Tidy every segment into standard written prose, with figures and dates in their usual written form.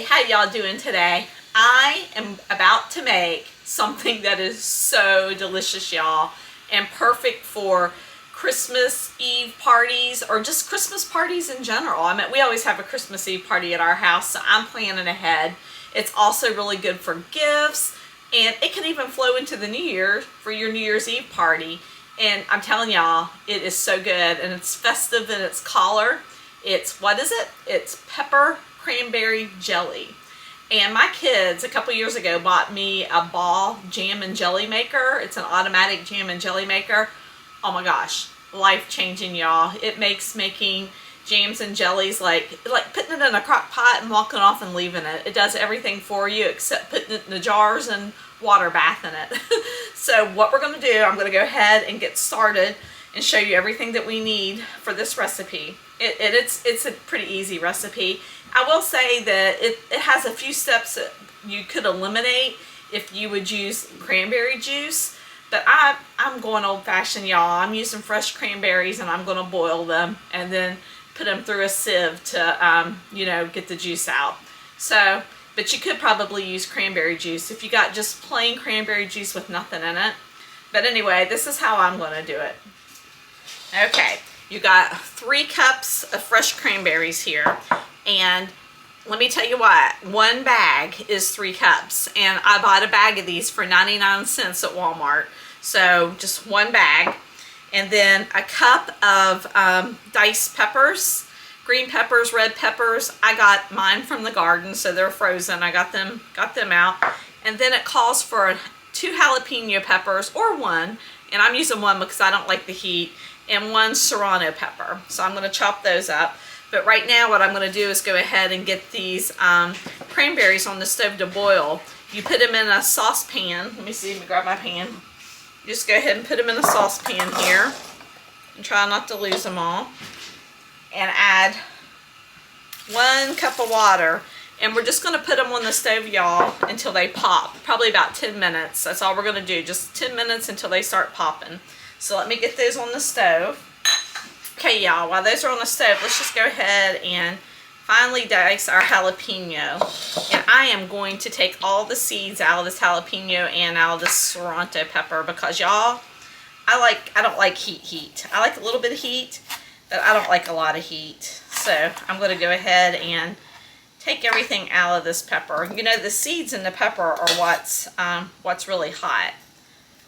how y'all doing today? I am about to make something that is so delicious, y'all, and perfect for Christmas Eve parties or just Christmas parties in general. I mean, we always have a Christmas Eve party at our house, so I'm planning ahead. It's also really good for gifts, and it can even flow into the New Year for your New Year's Eve party. And I'm telling y'all, it is so good, and it's festive in its color. It's, what is it? It's pepper cranberry jelly. And my kids a couple years ago bought me a ball jam and jelly maker. It's an automatic jam and jelly maker. Oh my gosh, life-changing, y'all. It makes making jams and jellies like putting it in a crock pot and walking off and leaving it. It does everything for you except putting it in the jars and water bathing it. So what we're going to do, I'm going to go ahead and get started and show you everything that we need for this recipe. It's a pretty easy recipe. I will say that it has a few steps that you could eliminate if you would use cranberry juice, but I'm going old-fashioned, y'all. I'm using fresh cranberries, and I'm going to boil them and then put them through a sieve to you know, get the juice out. So, but you could probably use cranberry juice if you got just plain cranberry juice with nothing in it. But anyway, this is how I'm going to do it. Okay, you got 3 cups of fresh cranberries here, and let me tell you what, 1 bag is 3 cups, and I bought a bag of these for 99 cents at Walmart. So just 1 bag, and then a cup of diced peppers, green peppers, red peppers. I got mine from the garden, so they're frozen. I got them out. And then it calls for 2 jalapeno peppers, or 1, and I'm using 1 because I don't like the heat, and 1 serrano pepper. So I'm going to chop those up. But right now what I'm going to do is go ahead and get these cranberries on the stove to boil. You put them in a saucepan. Let me see, let me grab my pan. You just go ahead and put them in a saucepan here. And try not to lose them all. And add 1 cup of water. And we're just going to put them on the stove, y'all, until they pop. Probably about 10 minutes. That's all we're going to do. Just 10 minutes until they start popping. So let me get those on the stove. Okay, y'all, while those are on the stove, let's just go ahead and finely dice our jalapeno. And I am going to take all the seeds out of this jalapeno and out of this serrano pepper because, y'all, I don't like heat. I like a little bit of heat, but I don't like a lot of heat. So I'm going to go ahead and take everything out of this pepper. You know, the seeds in the pepper are what's really hot.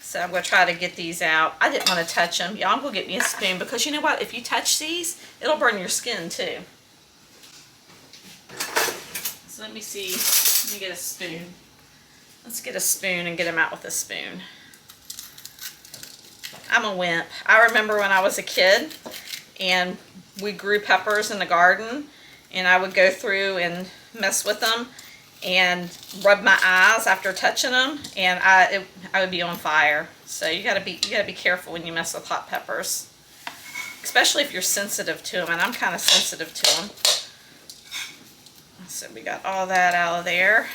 So I'm going to try to get these out. I didn't want to touch them. Y'all, I'm going to get me a spoon because you know what? If you touch these, it'll burn your skin too. So let me see. Let me get a spoon. Let's get a spoon and get them out with a spoon. I'm a wimp. I remember when I was a kid and we grew peppers in the garden, and I would go through and mess with them and rub my eyes after touching them, and I would be on fire. So you gotta be careful when you mess with hot peppers, especially if you're sensitive to them, and I'm kind of sensitive to them. So we got all that out of there.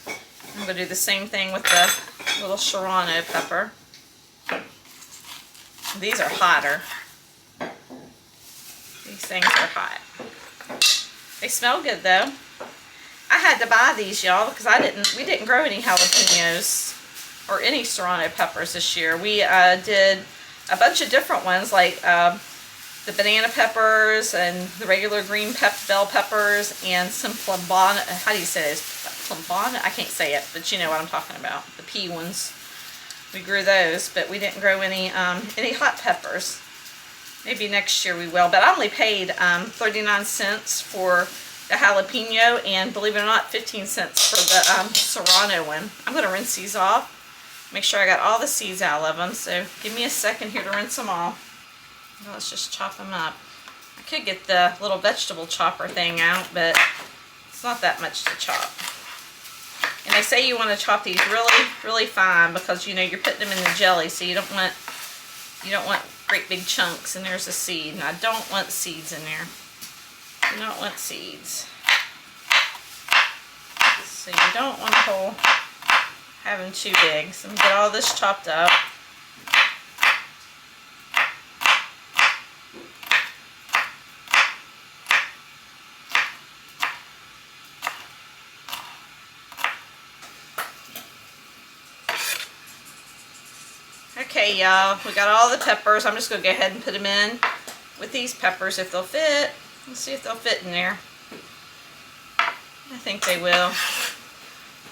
I'm gonna do the same thing with the little serrano pepper. These are hotter. These things are hot. They smell good though. I had to buy these, y'all, because we didn't grow any jalapenos or any serrano peppers this year. We did a bunch of different ones, like the banana peppers and the regular green bell peppers and some flambana. How do you say this? Flambana? I can't say it, but you know what I'm talking about. The pea ones. We grew those, but we didn't grow any hot peppers. Maybe next year we will. But I only paid 39 cents for the jalapeno, and believe it or not, 15 cents for the serrano one. I'm going to rinse these off. Make sure I got all the seeds out of them. So give me a second here to rinse them all. Now let's just chop them up. I could get the little vegetable chopper thing out, but it's not that much to chop. And they say you want to chop these really, really fine because, you know, you're putting them in the jelly, so you don't want great big chunks. And there's a seed, and I don't want seeds in there. You don't want seeds. So you don't want to have them too big. So I'm going to get all this chopped up. Okay, y'all, we got all the peppers. I'm just going to go ahead and put them in with these peppers if they'll fit. Let's see if they'll fit in there. I think they will.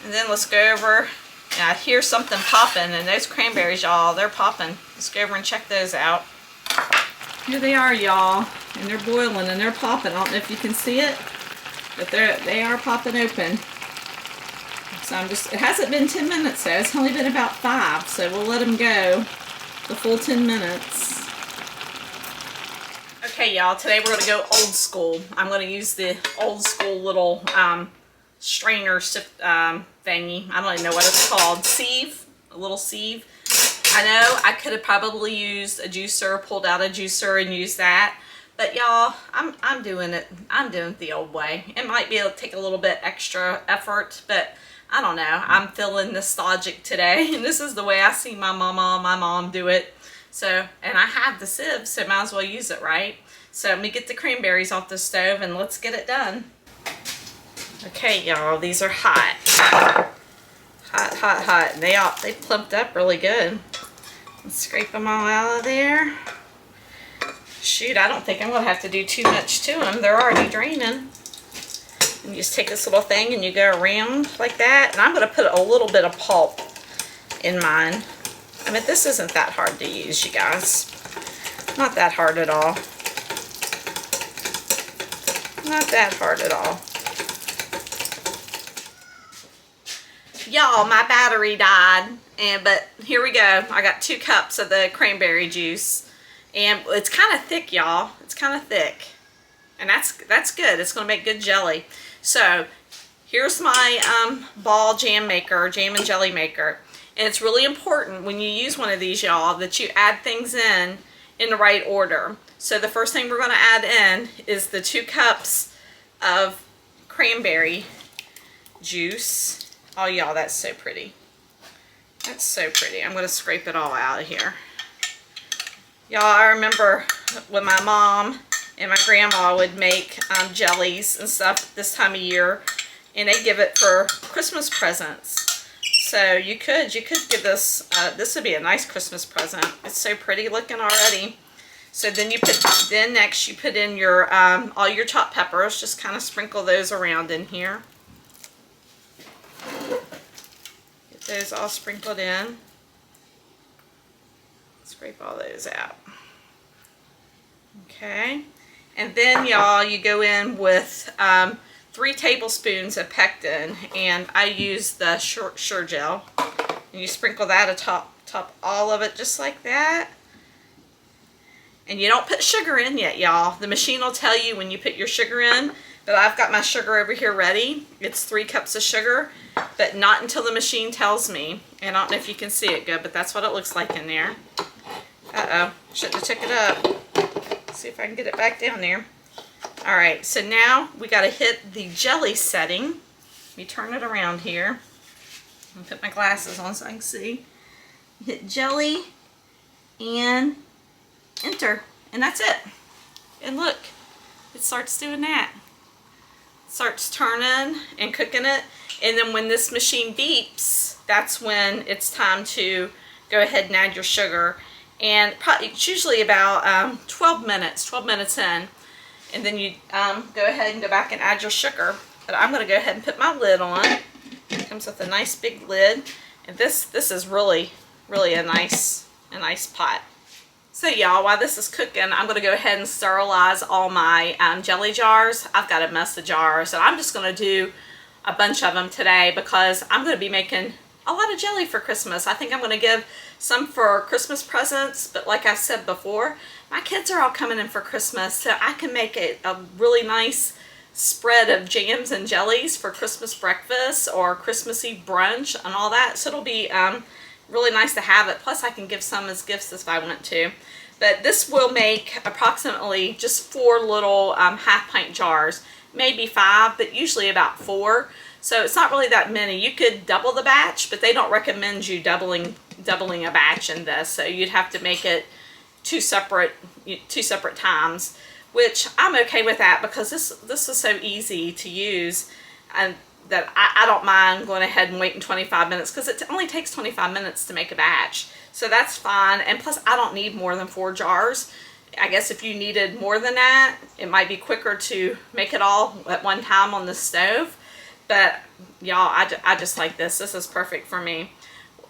And then let's go over. Yeah, I hear something popping, and those cranberries, y'all, they're popping. Let's go over and check those out. Here they are, y'all, and they're boiling and they're popping. I don't know if you can see it, but they are popping open. So it hasn't been 10 minutes though. It's only been about 5, so we'll let them go the full 10 minutes. Okay, y'all, today we're going to go old school. I'm going to use the old school little strainer thingy. I don't even know what it's called. Sieve, a little sieve. I know I could have probably used a juicer, pulled out a juicer and used that. But y'all, I'm doing it. I'm doing it the old way. It might be able to take a little bit extra effort, but I don't know. I'm feeling nostalgic today, and this is the way I see my mom do it. So, and I have the sieve, so might as well use it, right? So let me get the cranberries off the stove and let's get it done. Okay, y'all, these are hot. Hot, hot, hot. And they plumped up really good. Let's scrape them all out of there. Shoot, I don't think I'm going to have to do too much to them. They're already draining. And you just take this little thing and you go around like that. And I'm going to put a little bit of pulp in mine. I mean, this isn't that hard to use, you guys. Not that hard at all. Not that hard at all. Y'all, my battery died, but here we go. I got 2 cups of the cranberry juice, and it's kind of thick, y'all. It's kind of thick, and that's good. It's going to make good jelly. So here's my ball jam maker, jam and jelly maker. And it's really important when you use one of these, y'all, that you add things in the right order. So the first thing we're going to add in is the 2 cups of cranberry juice. Oh, y'all, that's so pretty. That's so pretty. I'm going to scrape it all out of here. Y'all, I remember when my mom and my grandma would make jellies and stuff this time of year, and they give it for Christmas presents. So you could give this, this would be a nice Christmas present. It's so pretty looking already. So then next you put in your, all your chopped peppers. Just kind of sprinkle those around in here. Get those all sprinkled in. Scrape all those out. Okay. And then, y'all, you go in with 3 tablespoons of pectin, and I use the Sure Gel. And you sprinkle that atop all of it just like that. And you don't put sugar in yet, y'all. The machine will tell you when you put your sugar in, but I've got my sugar over here ready. It's 3 cups of sugar, but not until the machine tells me. And I don't know if you can see it good, but that's what it looks like in there. Uh-oh, shouldn't have took it up. Let's see if I can get it back down there. All right, so now we got to hit the jelly setting. Let me turn it around here. I'll put my glasses on so I can see. Hit jelly and enter, and that's it. And look, it starts doing that. It starts turning and cooking it, and then when this machine beeps, that's when it's time to go ahead and add your sugar. And it's usually about 12 minutes in. And then you go ahead and go back and add your sugar. But I'm going to go ahead and put my lid on. It comes with a nice big lid. And this is really a nice pot. So y'all, while this is cooking, I'm going to go ahead and sterilize all my jelly jars. I've got a mess of jars, and I'm just going to do a bunch of them today because I'm going to be making a lot of jelly for Christmas. I think I'm going to give some for Christmas presents, but like I said before, my kids are all coming in for Christmas, so I can make a really nice spread of jams and jellies for Christmas breakfast or Christmas Eve brunch and all that. So it'll be really nice to have it. Plus I can give some as gifts if I want to. But this will make approximately just 4 little half-pint jars, maybe 5, but usually about 4. So it's not really that many. You could double the batch, but they don't recommend you doubling a batch in this. So you'd have to make it two separate times, which I'm okay with that because this is so easy to use, and that I don't mind going ahead and waiting 25 minutes because it only takes 25 minutes to make a batch. So that's fine. And plus, I don't need more than 4 jars. I guess if you needed more than that, it might be quicker to make it all at one time on the stove. But y'all, I just like this. This is perfect for me.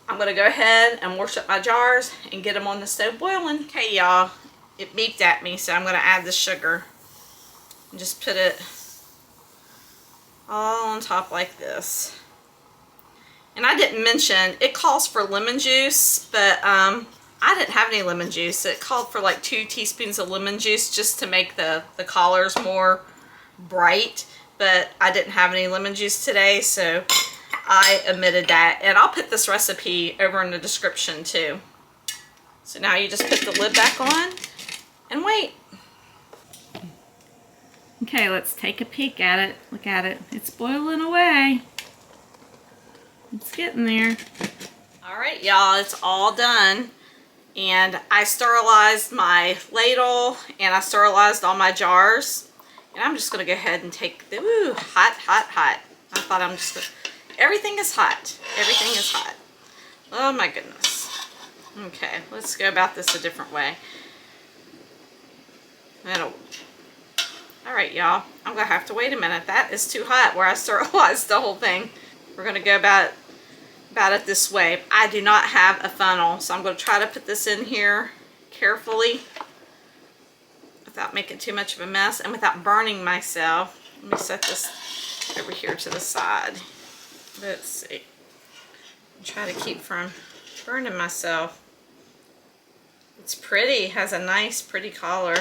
I'm going to go ahead and wash up my jars and get them on the stove boiling. Okay, y'all, it beeped at me, so I'm going to add the sugar. And just put it all on top like this. And I didn't mention, it calls for lemon juice, but I didn't have any lemon juice. It called for like 2 teaspoons of lemon juice just to make the colors more bright. But I didn't have any lemon juice today, so I omitted that. And I'll put this recipe over in the description too. So now you just put the lid back on and wait. Okay, let's take a peek at it. Look at it. It's boiling away. It's getting there. All right, y'all, it's all done. And I sterilized my ladle and I sterilized all my jars. And I'm just gonna go ahead and take the, ooh, hot, hot, hot. I thought I'm just gonna, everything is hot. Everything is hot. Oh my goodness. Okay, let's go about this a different way. All right, y'all, I'm gonna have to wait a minute. That is too hot where I sterilized the whole thing. We're gonna go about it this way. I do not have a funnel, so I'm gonna try to put this in here carefully without making too much of a mess and without burning myself. Let me set this over here to the side. Let's see. Try to keep from burning myself. It's pretty, has a nice pretty color.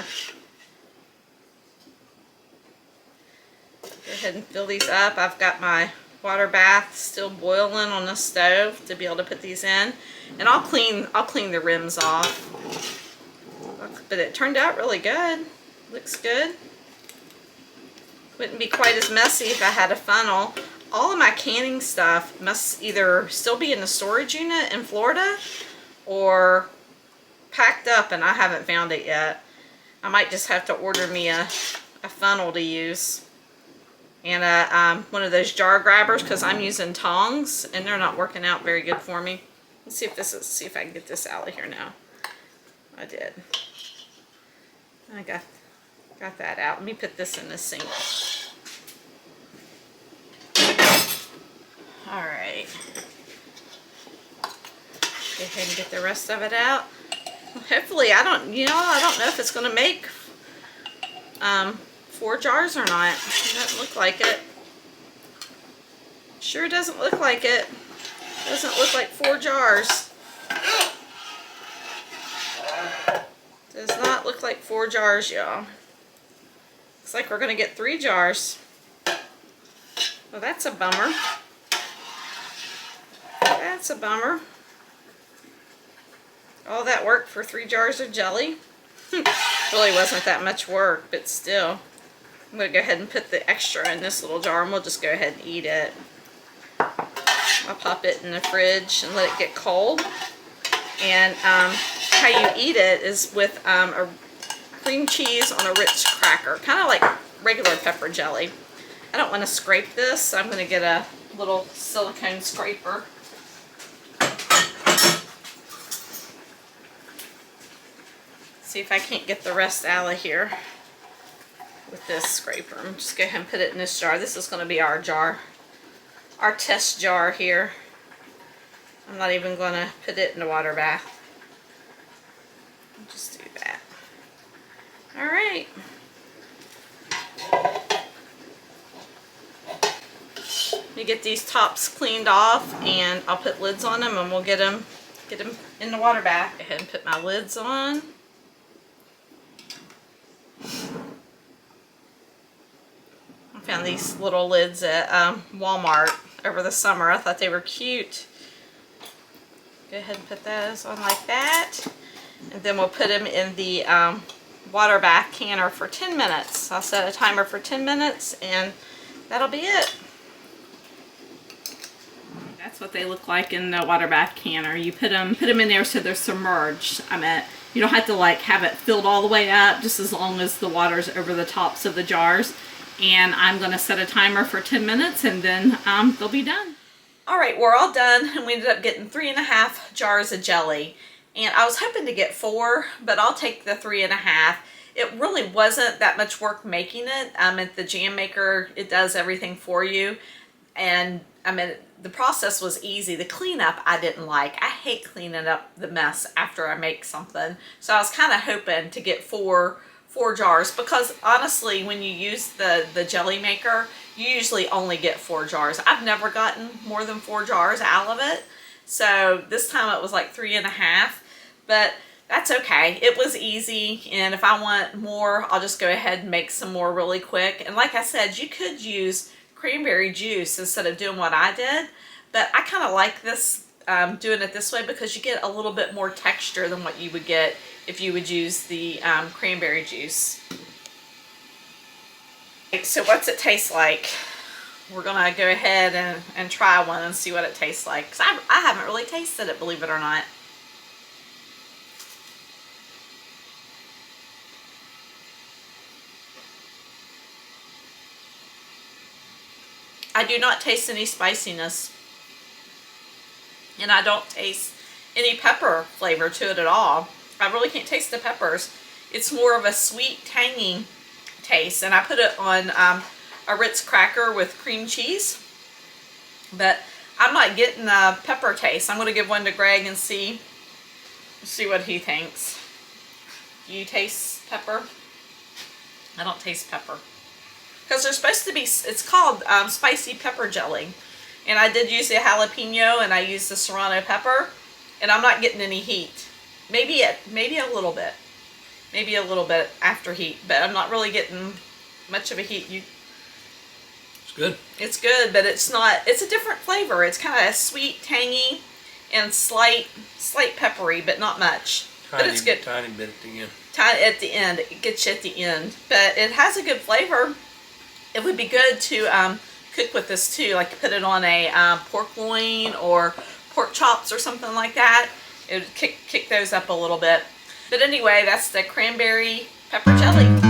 Go ahead and fill these up. I've got my water bath still boiling on the stove to be able to put these in. And I'll clean the rims off. But it turned out really good. Looks good. Wouldn't be quite as messy if I had a funnel. All of my canning stuff must either still be in the storage unit in Florida or packed up and I haven't found it yet. I might just have to order me a funnel to use. And one of those jar grabbers because I'm using tongs and they're not working out very good for me. Let's see if I can get this out of here now. I did. I got that out. Let me put this in the sink. All right. Go ahead and get the rest of it out. Hopefully, I don't know if it's going to make 4 jars or not. It doesn't look like it. Sure doesn't look like it. Doesn't look like 4 jars. Does not look like 4 jars, y'all. Looks like we're going to get 3 jars. Well, that's a bummer. That's a bummer. All that work for 3 jars of jelly. Really wasn't that much work, but still. I'm going to go ahead and put the extra in this little jar and we'll just go ahead and eat it. I'll pop it in the fridge and let it get cold. And how you eat it is with a cream cheese on a Ritz cracker. Kind of like regular pepper jelly. I don't want to scrape this, so I'm going to get a little silicone scraper. See if I can't get the rest out of here with this scraper. I'm just go ahead and put it in this jar. This is going to be our jar, our test jar here. I'm not even going to put it in the water bath. I'll just do that. All right. Let me get these tops cleaned off and I'll put lids on them and we'll get them in the water bath. Go ahead and put my lids on. I found these little lids at Walmart over the summer. I thought they were cute. Go ahead and put those on like that. And then we'll put them in the water bath canner for 10 minutes. I'll set a timer for 10 minutes and that'll be it. That's what they look like in the water bath canner. You put them in there so they're submerged. You don't have to like have it filled all the way up, just as long as the water's over the tops of the jars. And I'm going to set a timer for 10 minutes and then they'll be done. All right, we're all done and we ended up getting 3.5 jars of jelly. And I was hoping to get 4, but I'll take the 3.5. It really wasn't that much work making it. At the jam maker, it does everything for you. And I mean, the process was easy. The cleanup I didn't like. I hate cleaning up the mess after I make something. So I was kind of hoping to get four jars, because honestly, when you use the jelly maker, you usually only get 4 jars. I've never gotten more than 4 jars out of it. So this time it was like 3.5, but that's okay. It was easy, and if I want more, I'll just go ahead and make some more really quick. And like I said, you could use cranberry juice instead of doing what I did, but I kind of like this, doing it this way, because you get a little bit more texture than what you would get if you would use the cranberry juice. So what's it taste like? We're gonna go ahead and try one and see what it tastes like, because I haven't really tasted it, believe it or not. I do not taste any spiciness, and I don't taste any pepper flavor to it at all. I really can't taste the peppers. It's more of a sweet, tangy taste, and I put it on a Ritz cracker with cream cheese, but I'm not getting a pepper taste. I'm going to give one to Greg and see what he thinks. Do you taste pepper? I don't taste pepper. Because they're supposed to be, it's called spicy pepper jelly. And I did use the jalapeno, and I used the serrano pepper, and I'm not getting any heat. Maybe a little bit. Maybe a little bit after heat, but I'm not really getting much of a heat. It's good. It's good, but it's not, it's a different flavor. It's kind of sweet, tangy, and slight peppery, but not much. But it's good. Tiny bit at the end. Tiny at the end. It gets you at the end. But it has a good flavor. It would be good to cook with this too, like put it on a pork loin or pork chops or something like that. It would kick those up a little bit. But anyway, that's the cranberry pepper jelly.